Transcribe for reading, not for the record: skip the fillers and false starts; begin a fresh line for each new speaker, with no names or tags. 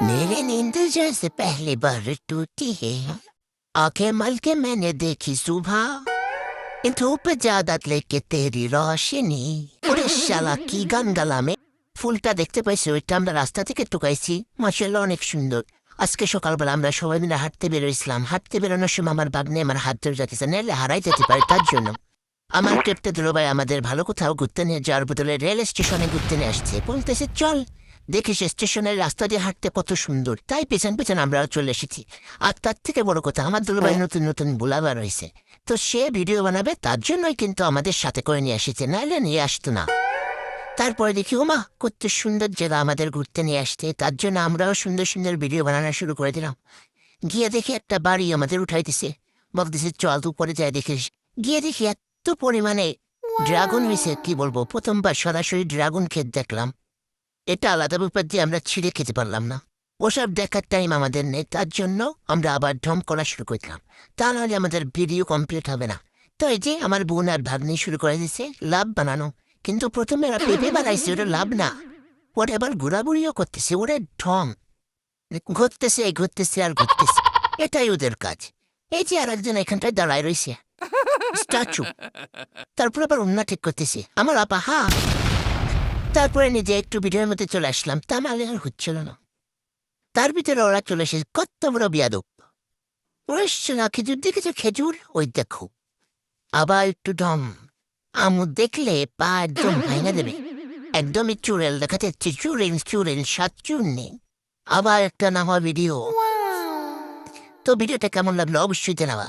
मेरी नींद जैसे पहली बार टूटी है। आंखें मल के मैंने देखी सुबह, धूप ज्यादा लेके तेरी रोशनी। ওরে শালা কি গান গালাম এ? ফুলটা দেখতে পাইছি, ওইটা আমরা রাস্তা থেকে টুকাইছি। মাশাআল্লাহ অনেক সুন্দর। আজকে সকালবেলা আমরা সবাই মিলে হাঁটতে বেরোইছিলাম। হাঁটতে বেরোনোর সময় আমার বাগনে আমার হাত ধরে যাচ্ছে, নাহলে হারাই যেতে পারে। তার জন্য আমার ক্যাপ্টেন দুলাভাই আমাদের ভালো কোথাও ঘুরতে নিয়ে যাওয়ার বদলে রেল স্টেশনে ঘুরতে নিয়ে আসছে। বলতেছে চল দেখিস স্টেশনের রাস্তা দিয়ে হাঁটতে কত সুন্দর। তাই পেছন পেছন আমরাও চলে এসেছি। আর তার থেকে বড় কথা, আমার দুলাভাই নতুন নতুন বুলাবার রয়েছে, তো সে ভিডিও বানাবে, তার জন্যই কিন্তু আমাদের সাথে করে নিয়ে এসেছে, নাহলে নিয়ে আসতো না। তারপরে দেখি ওমা কত সুন্দর জায়গা আমাদের ঘুরতে নিয়ে আসতে, তার জন্য আমরাও সুন্দর সুন্দর ভিডিও বানানো শুরু করে দিলাম। গিয়ে দেখি একটা বাড়ি আমাদের উঠাইতেছে, বলতেছে চল উপরে যাই দেখিস। গিয়ে দেখি এত পরিমাণে ড্রাগন হয়েছে, কি বলবো, প্রথমবার সরাসরি ড্রাগন ক্ষেত দেখলাম। এটা আলাদা ব্যাপার যে আমরা ছিঁড়ে খেতে পারলাম না। ওসব দেখার টাইম আমাদের নেই, তার জন্য আমরা আবার ঢম করা শুরু করলাম। তা নাহলে আমাদের ভিডিও কমপ্লিট হবে না। তো এই যে আমার বোন আর ভাগ্নি শুরু করে দিয়েছে লাভ বানানো। কিন্তু প্রথমে ওরা পেঁপে বানাইছে, ওটা লাভ না। ওরা এবার ঘোরাঘুরিও করতেছে, ওরা ঢং ঘুরতেছে ঘুরতেছে আর ঘুরতেছে, এটাই ওদের কাজ। এই যে আর একজন এখানটায় দাঁড়ায় রয়েছে, স্ট্যাচু। তারপর আবার অন্য ঠিক করতেছে আমার আপা। হা, তারপরে নিজে একটু ভিডিওর মধ্যে চলে আসলাম, তা নাহলে আর হচ্ছিল না। তার ভিতরে ওরা চলে এসে কত বড় বিয়াদব। ওরা এসছে না, খেজুর দেখেছে খেজুর, ওই দেখো। আবার একটু ঢং, আমু দেখলে পা একদম ভাঙা দেবে। একদমই চুড়েল দেখা যাচ্ছে, চুড়েল চুড়েল সাত চুর নেই। আবার একটা নামা ভিডিও। তো ভিডিওটা কেমন লাগলো অবশ্যই জানাবা।